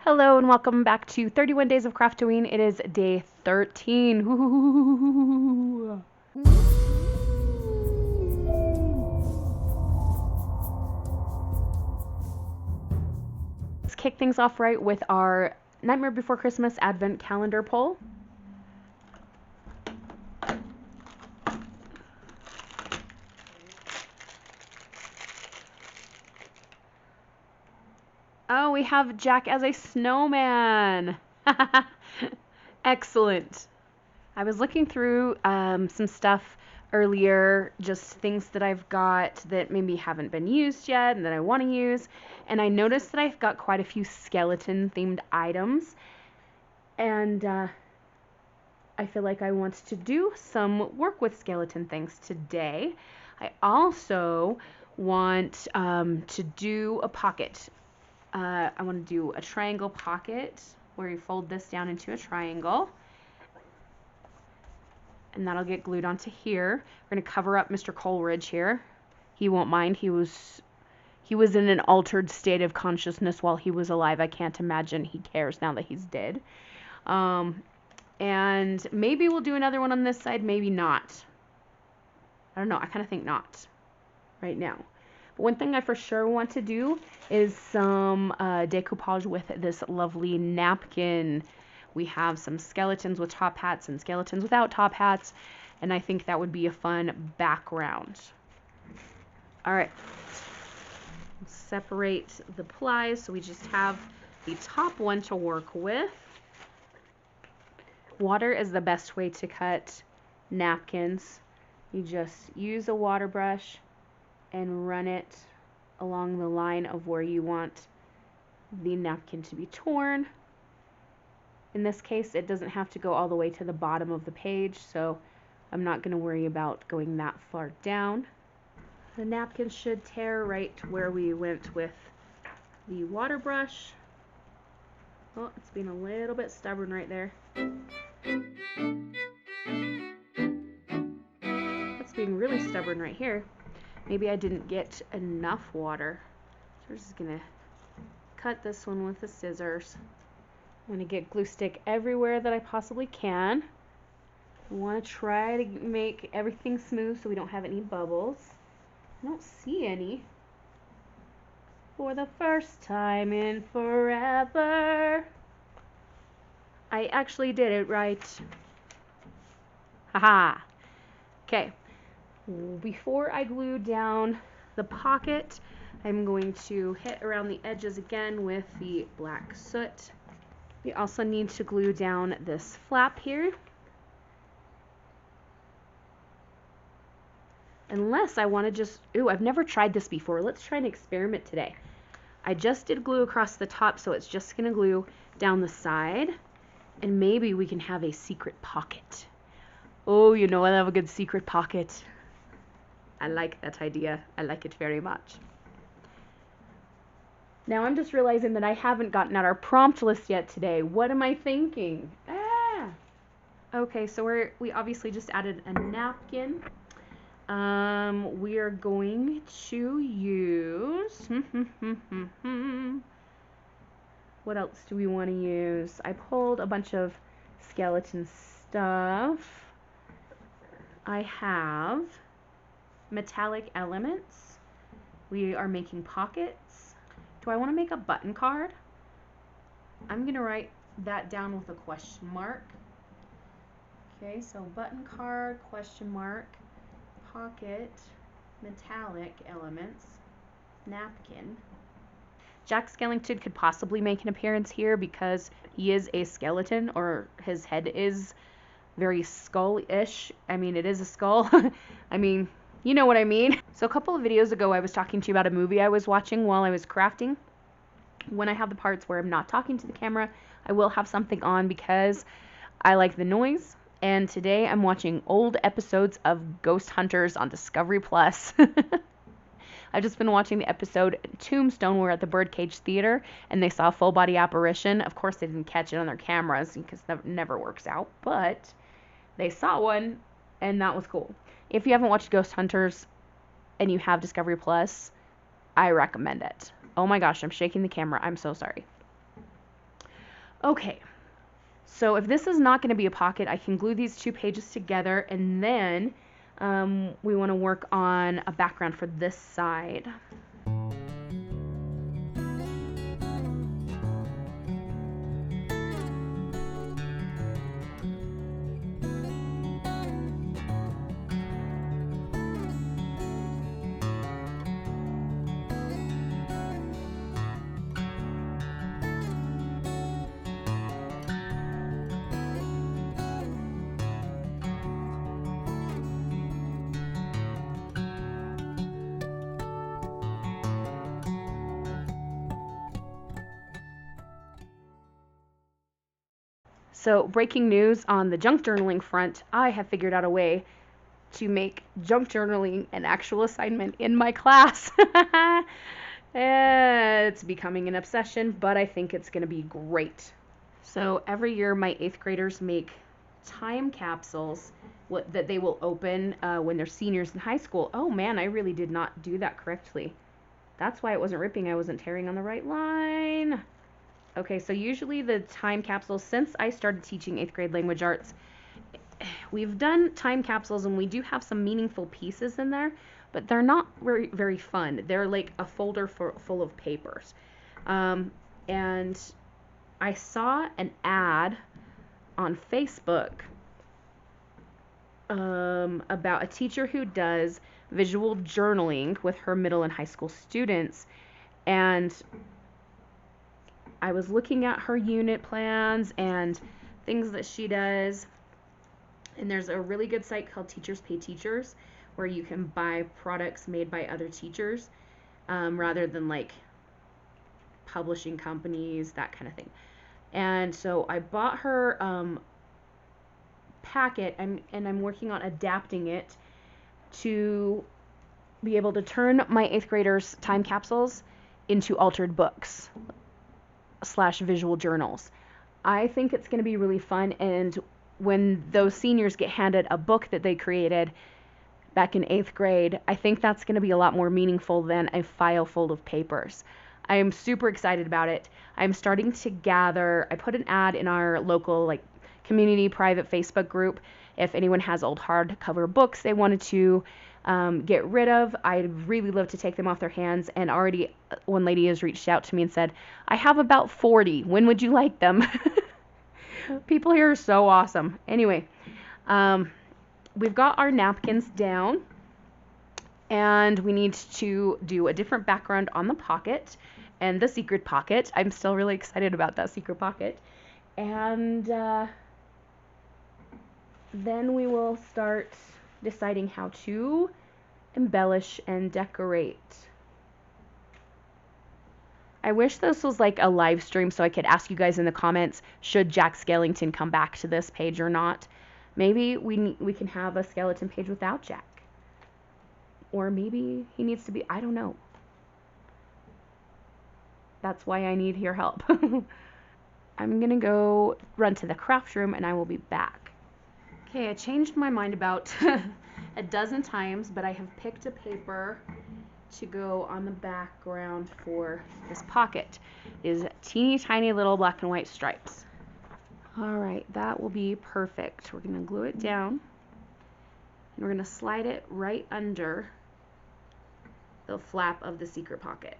Hello and welcome back to 31 Days of Craftoween. It is day 13. Woo! Let's kick things off right with our Nightmare Before Christmas Advent Calendar poll. Oh, we have Jack as a snowman. Excellent. I was looking through some stuff earlier, just things that I've got that maybe haven't been used yet and that I want to use, and I noticed that I've got quite a few skeleton themed items, and I feel like I want to do some work with skeleton things today. I also want to do a pocket. I want to do a triangle pocket where you fold this down into a triangle. And that'll get glued onto here. We're going to cover up Mr. Coleridge here. He won't mind. He was in an altered state of consciousness while he was alive. I can't imagine he cares now that he's dead. And maybe we'll do another one on this side, maybe not. I don't know. I kind of think not right now. But one thing I for sure want to do is some decoupage with this lovely napkin. We have some skeletons with top hats and skeletons without top hats, and I think that would be a fun background. All right, separate the plies so we just have the top one to work with. Water is the best way to cut napkins. You just use a water brush and run it along the line of where you want the napkin to be torn. In this case, it doesn't have to go all the way to the bottom of the page, so I'm not going to worry about going that far down. The napkin should tear right where we went with the water brush. Oh, it's being a little bit stubborn right there. It's being really stubborn right here. Maybe I didn't get enough water. So we're just going to cut this one with the scissors. I'm going to get glue stick everywhere that I possibly can. I want to try to make everything smooth so we don't have any bubbles. I don't see any. For the first time in forever. I actually did it right. Haha. Okay. Before I glue down the pocket, I'm going to hit around the edges again with the black soot. We also need to glue down this flap here. Unless I want to just, ooh, I've never tried this before. Let's try an experiment today. I just did glue across the top, so it's just going to glue down the side. And maybe we can have a secret pocket. Oh, you know I love a good secret pocket. I like that idea. I like it very much. Now I'm just realizing that I haven't gotten out our prompt list yet today. What am I thinking? Okay, so we obviously just added a napkin. We are going to use... What else do we want to use? I pulled a bunch of skeleton stuff. I have metallic elements. We are making pockets. Do I want to make a button card? I'm going to write that down with a question mark. Okay, so button card, question mark, pocket, metallic elements, napkin. Jack Skellington could possibly make an appearance here because he is a skeleton, or his head is very skull-ish. I mean, it is a skull. I mean, you know what I mean. So a couple of videos ago, I was talking to you about a movie I was watching while I was crafting. When I have the parts where I'm not talking to the camera, I will have something on because I like the noise. And today I'm watching old episodes of Ghost Hunters on Discovery Plus. I've just been watching the episode Tombstone. We're at the Birdcage Theater, and they saw a full-body apparition. Of course, they didn't catch it on their cameras because that never works out, but they saw one, and that was cool. If you haven't watched Ghost Hunters and you have Discovery Plus, I recommend it. Oh my gosh, I'm shaking the camera. I'm so sorry. Okay, so if this is not going to be a pocket, I can glue these 2 pages together, and then we want to work on a background for this side. So, breaking news on the junk journaling front, I have figured out a way to make junk journaling an actual assignment in my class. It's becoming an obsession, but I think it's going to be great. So, every year my 8th graders make time capsules that they will open when they're seniors in high school. Oh man, I really did not do that correctly. That's why it wasn't ripping. I wasn't tearing on the right line. Okay, so usually the time capsules, since I started teaching 8th grade language arts, we've done time capsules and we do have some meaningful pieces in there, but they're not very, very fun. They're like a folder full of papers. And I saw an ad on Facebook about a teacher who does visual journaling with her middle and high school students, and I was looking at her unit plans and things that she does, and there's a really good site called Teachers Pay Teachers where you can buy products made by other teachers rather than like publishing companies, that kind of thing. And so I bought her packet, and I'm working on adapting it to be able to turn my 8th graders' time capsules into altered books / visual journals. I think it's going to be really fun, and when those seniors get handed a book that they created back in 8th grade, I think that's going to be a lot more meaningful than a file full of papers. I am super excited about it. I'm starting to gather, I put an ad in our local like community private Facebook group. If anyone has old hardcover books they wanted to get rid of, I'd really love to take them off their hands. And already one lady has reached out to me and said, I have about 40. When would you like them? People here are so awesome. Anyway, we've got our napkins down, and we need to do a different background on the pocket and the secret pocket. I'm still really excited about that secret pocket. And then we will start deciding how to embellish and decorate. I wish this was like a live stream so I could ask you guys in the comments, should Jack Skellington come back to this page or not? Maybe we can have a skeleton page without Jack. Or maybe he needs to be, I don't know. That's why I need your help. I'm going to go run to the craft room and I will be back. Okay, I changed my mind about a dozen times, but I have picked a paper to go on the background for this pocket. It is teeny tiny little black and white stripes. All right, that will be perfect. We're going to glue it down, and we're going to slide it right under the flap of the secret pocket.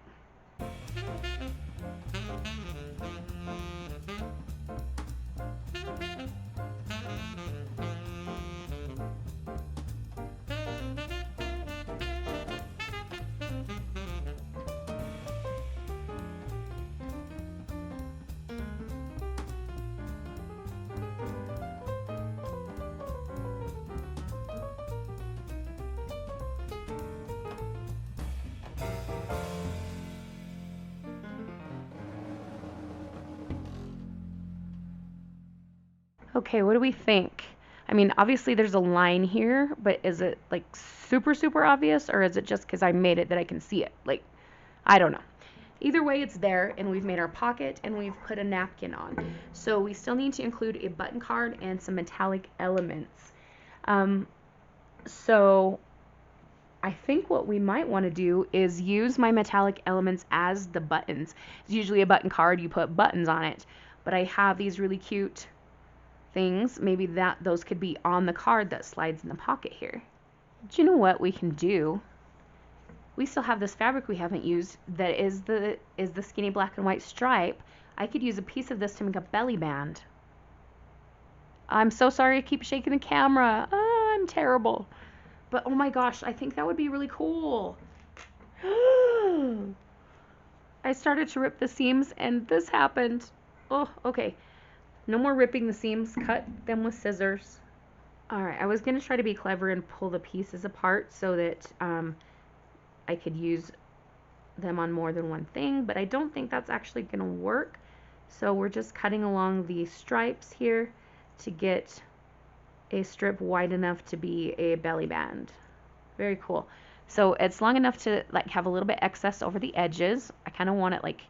Okay, what do we think? I mean, obviously there's a line here, but is it like super, super obvious, or is it just because I made it that I can see it? Like, I don't know. Either way, it's there, and we've made our pocket, and we've put a napkin on. So we still need to include a button card and some metallic elements. So I think what we might want to do is use my metallic elements as the buttons. It's usually a button card, you put buttons on it. but I have these really cute things. Maybe those could be on the card that slides in the pocket here. Do you know what we can do? We still have this fabric we haven't used that is the skinny black and white stripe. I could use a piece of this to make a belly band. I'm so sorry I keep shaking the camera. I'm terrible. But oh my gosh, I think that would be really cool. I started to rip the seams and this happened. Oh, okay. No more ripping the seams. Cut them with scissors. Alright, I was going to try to be clever and pull the pieces apart so that I could use them on more than one thing, but I don't think that's actually going to work. So we're just cutting along the stripes here to get a strip wide enough to be a belly band. Very cool. So it's long enough to like have a little bit excess over the edges. I kind of want it like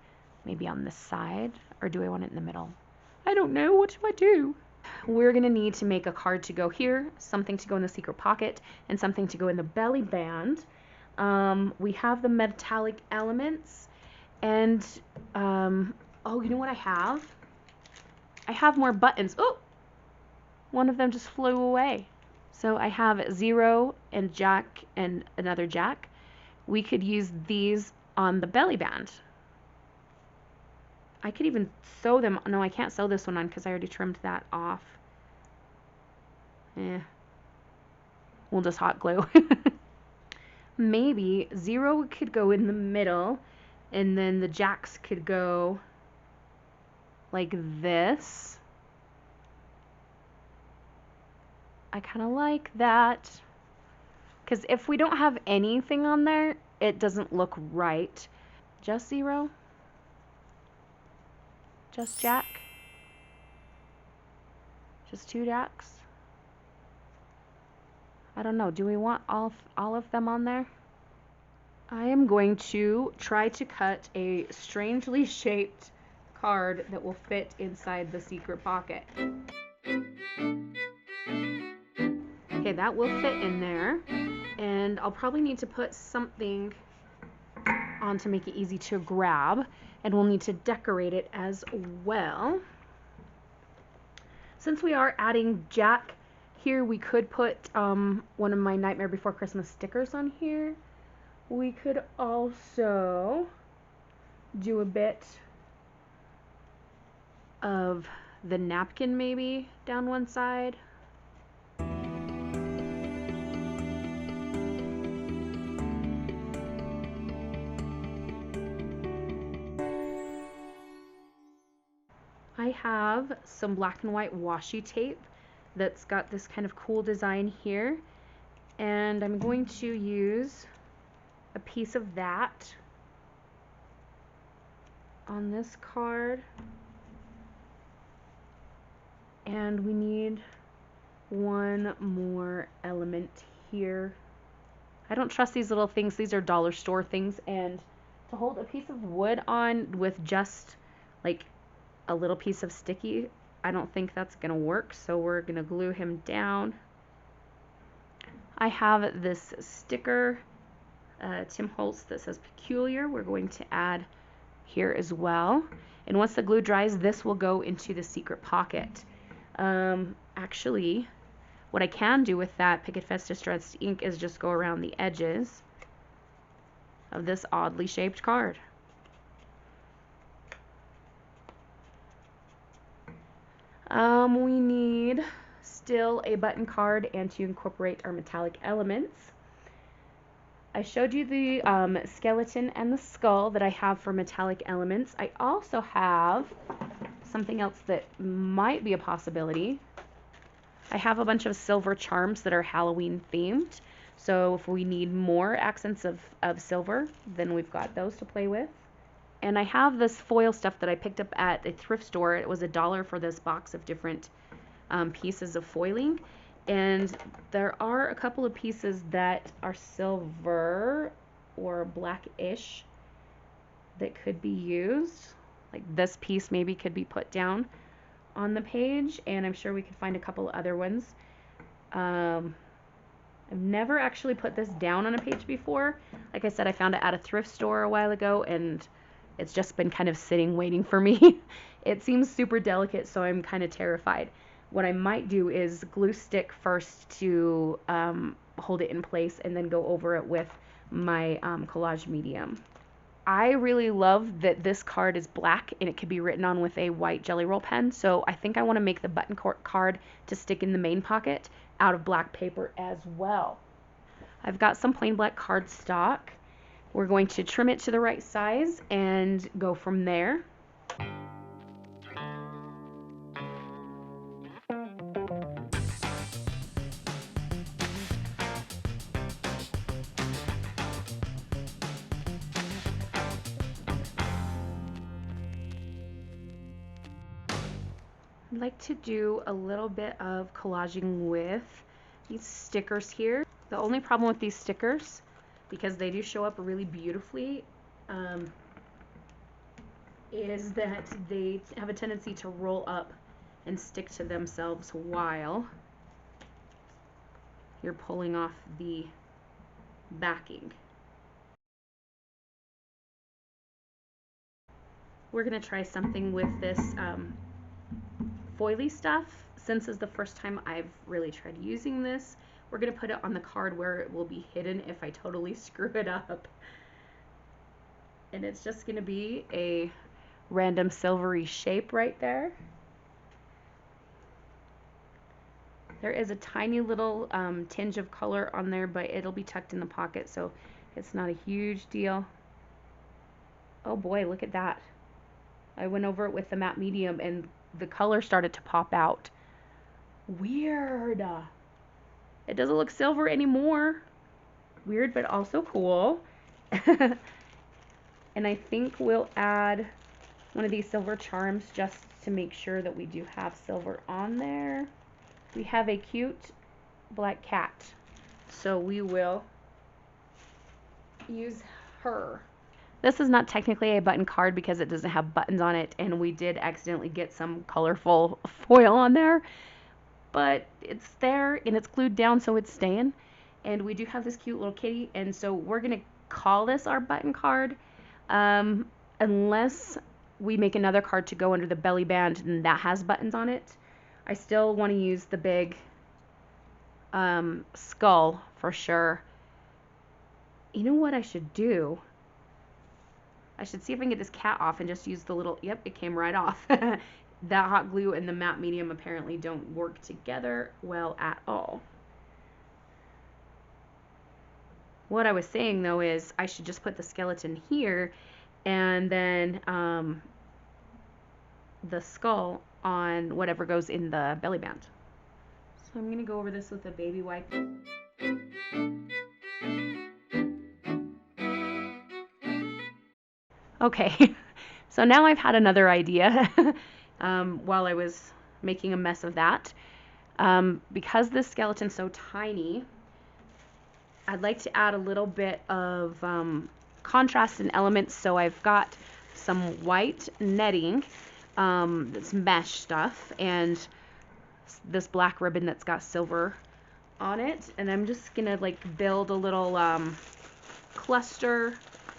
maybe on this side, or do I want it in the middle? I don't know. What do I do? We're going to need to make a card to go here, something to go in the secret pocket, and something to go in the belly band. We have the metallic elements, and oh, you know what I have? I have more buttons. Oh, one of them just flew away. So I have 0 and Jack and another Jack. We could use these on the belly band. I could even sew them. No, I can't sew this one on because I already trimmed that off. We'll just hot glue. Maybe 0 could go in the middle, and then the Jacks could go like this. I kind of like that, because if we don't have anything on there, it doesn't look right. Just 0? Just Jack? Just 2 Jacks? I don't know. Do we want all of them on there? I am going to try to cut a strangely shaped card that will fit inside the secret pocket. Okay, that will fit in there. And I'll probably need to put something on to make it easy to grab. And we'll need to decorate it as well. Since we are adding Jack here, we could put one of my Nightmare Before Christmas stickers on here. We could also do a bit of the napkin maybe down one side. I have some black and white washi tape that's got this kind of cool design here, and I'm going to use a piece of that on this card, and we need one more element here. I don't trust these little things. These are dollar store things, and to hold a piece of wood on with just like a little piece of sticky, I don't think that's gonna work, so we're gonna glue him down. I have this sticker, Tim Holtz, that says peculiar. We're going to add here as well, and once the glue dries, this will go into the secret pocket. Actually, what I can do with that Picket Fest Distressed ink is just go around the edges of this oddly shaped card. We need still a button card and to incorporate our metallic elements. I showed you the skeleton and the skull that I have for metallic elements. I also have something else that might be a possibility. I have a bunch of silver charms that are Halloween themed. So if we need more accents of silver, then we've got those to play with. And I have this foil stuff that I picked up at a thrift store. It was $1 for this box of different pieces of foiling. And there are a couple of pieces that are silver or blackish that could be used. Like this piece maybe could be put down on the page, and I'm sure we could find a couple other ones. I've never actually put this down on a page before. Like I said, I found it at a thrift store a while ago, and it's just been kind of sitting waiting for me. It seems super delicate, so I'm kind of terrified. What I might do is glue stick first to hold it in place and then go over it with my collage medium. I really love that this card is black and it can be written on with a white Jelly Roll pen, so I think I want to make the button card to stick in the main pocket out of black paper as well. I've got some plain black cardstock. We're going to trim it to the right size and go from there. I'd like to do a little bit of collaging with these stickers here. The only problem with these stickers, because they do show up really beautifully, is that they have a tendency to roll up and stick to themselves while you're pulling off the backing. We're going to try something with this foily stuff. Since it's the first time I've really tried using this, we're going to put it on the card where it will be hidden if I totally screw it up. And it's just going to be a random silvery shape right there. There is a tiny little tinge of color on there, but it'll be tucked in the pocket, so it's not a huge deal. Oh boy, look at that. I went over it with the matte medium and the color started to pop out. Weird. It doesn't look silver anymore. Weird, but also cool. And I think we'll add one of these silver charms just to make sure that we do have silver on there. We have a cute black cat, so we will use her. This is not technically a button card because it doesn't have buttons on it, and we did accidentally get some colorful foil on there, but it's there and it's glued down, so it's staying. And we do have this cute little kitty, and so we're gonna call this our button card, unless we make another card to go under the belly band and that has buttons on it. I still want to use the big skull for sure. You know what I should do? I should see if I can get this cat off and just use the little, yep, it came right off. That hot glue and the matte medium apparently don't work together well at all. What I was saying though is I should just put the skeleton here and then the skull on whatever goes in the belly band. So I'm going to go over this with a baby wipe. Okay, so now I've had another idea while I was making a mess of that. Because this skeleton's so tiny, I'd like to add a little bit of contrast and elements, so I've got some white netting, this mesh stuff, and this black ribbon that's got silver on it, and I'm just gonna like build a little cluster,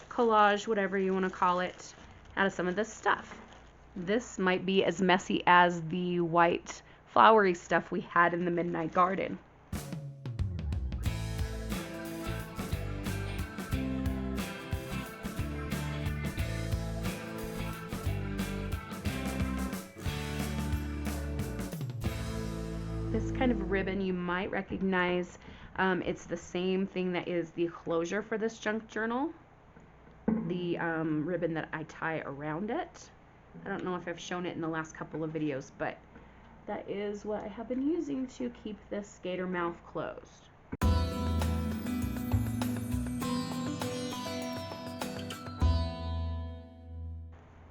collage, whatever you want to call it, out of some of this stuff. This might be as messy as the white flowery stuff we had in the Midnight Garden. This kind of ribbon you might recognize. It's the same thing that is the closure for this junk journal. The ribbon that I tie around it. I don't know if I've shown it in the last couple of videos, but that is what I have been using to keep this skater mouth closed.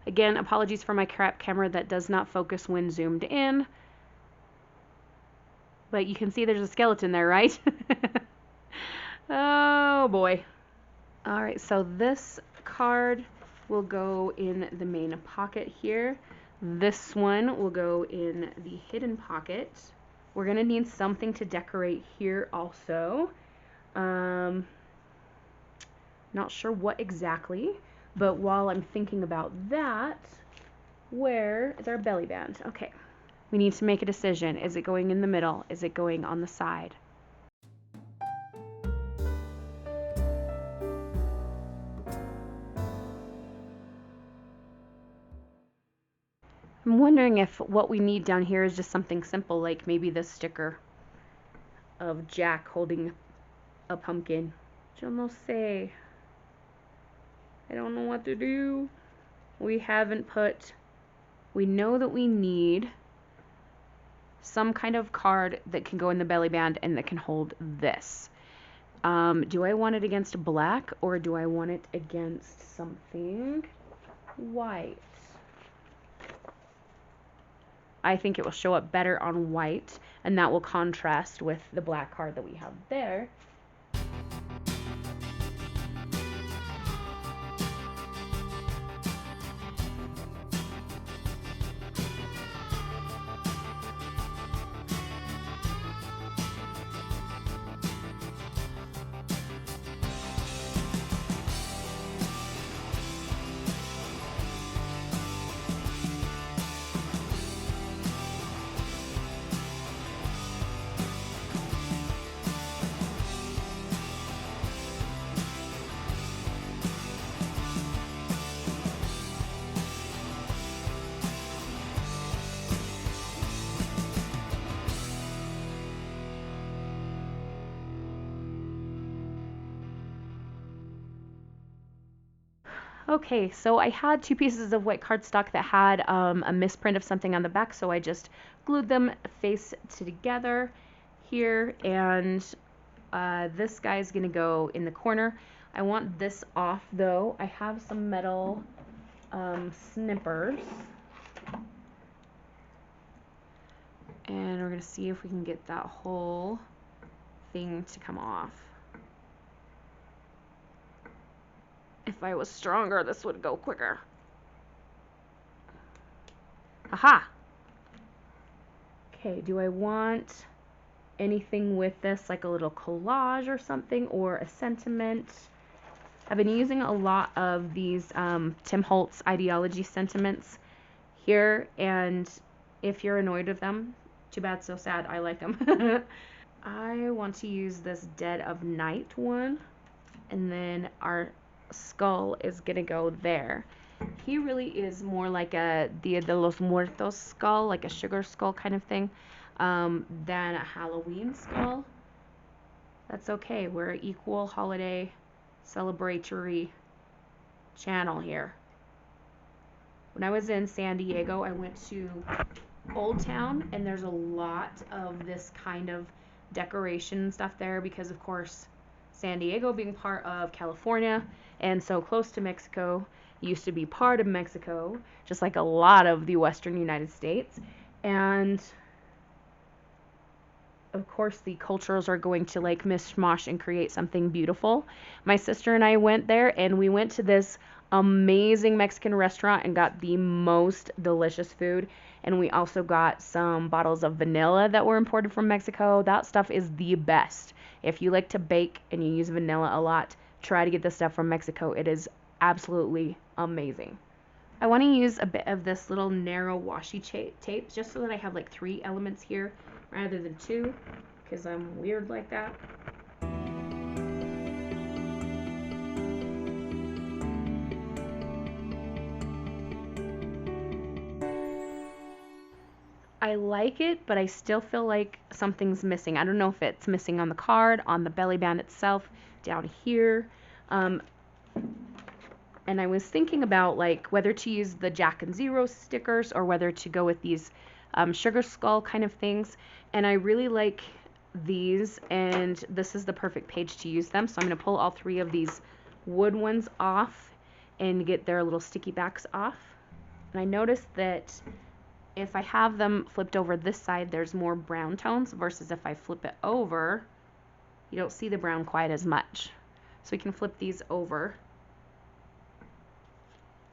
Again, apologies for my crap camera that does not focus when zoomed in. But you can see there's a skeleton there, right? Oh boy. Alright, so this card will go in the main pocket here. This one will go in the hidden pocket. We're going to need something to decorate here also. Not sure what exactly, but while I'm thinking about that, Where is our belly band? Okay. We need to make a decision. Is it going in the middle? Is it going on the side? I'm wondering if what we need down here is just something simple, like maybe this sticker of Jack holding a pumpkin. Yo no sé. I don't know what to do. We know that we need some kind of card that can go in the belly band and that can hold this. Do I want it against black or do I want it against something white? I think it will show up better on white, and that will contrast with the black card that we have there. Okay, so I had two pieces of white cardstock that had a misprint of something on the back, so I just glued them face together here, and this guy is going to go in the corner. I want this off though. I have some metal snippers, and we're going to see if we can get that whole thing to come off. If I was stronger, this would go quicker. Aha! Okay, do I want anything with this, like a little collage or something, or a sentiment? I've been using a lot of these Tim Holtz ideology sentiments here, and if you're annoyed with them, too bad, so sad. I like them. I want to use this Dead of Night one, and then our skull is gonna go there. He really is more like a Dia de los Muertos skull, like a sugar skull kind of thing, than a Halloween skull. That's okay. We're an equal holiday celebratory channel here. When I was in San Diego, I went to Old Town, and there's a lot of this kind of decoration stuff there because, of course, San Diego being part of California and so close to Mexico, used to be part of Mexico, just like a lot of the western United States. And of course the cultures are going to like mishmash and create something beautiful. My sister and I went there, and we went to this amazing Mexican restaurant and got the most delicious food. And we also got some bottles of vanilla that were imported from Mexico. That stuff is the best. If you like to bake and you use vanilla a lot, try to get this stuff from Mexico. It is absolutely amazing. I want to use a bit of this little narrow washi tape just so that I have like 3 elements here rather than 2, because I'm weird like that. I like it, but I still feel like something's missing. I don't know if it's missing on the card, on the belly band itself, down here. And I was thinking about like whether to use the Jack and Zero stickers or whether to go with these sugar skull kind of things. And I really like these, and this is the perfect page to use them. So I'm going to pull all 3 of these wood ones off and get their little sticky backs off. And I noticed that if I have them flipped over this side, there's more brown tones versus if I flip it over, you don't see the brown quite as much. So we can flip these over,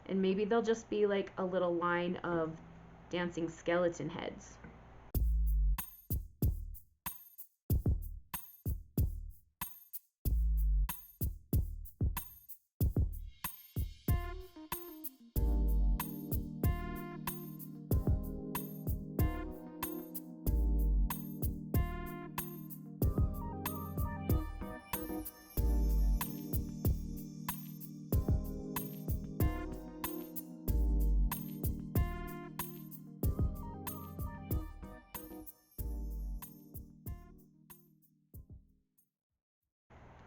and maybe they'll just be like a little line of dancing skeleton heads.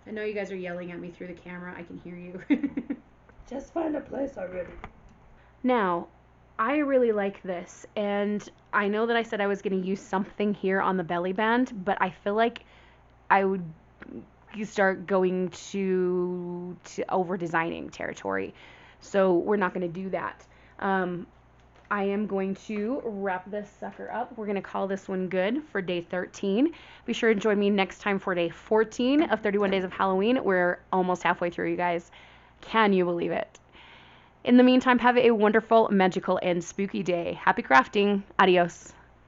I know you guys are yelling at me through the camera. I can hear you. Just find a place already. Now, I really like this, and I know that I said I was going to use something here on the belly band, but I feel like I would start going to over designing territory. So we're not going to do that. I am going to wrap this sucker up. We're going to call this one good for day 13. Be sure to join me next time for day 14 of 31 Days of Halloween. We're almost halfway through, you guys. Can you believe it? In the meantime, have a wonderful, magical, and spooky day. Happy crafting. Adios.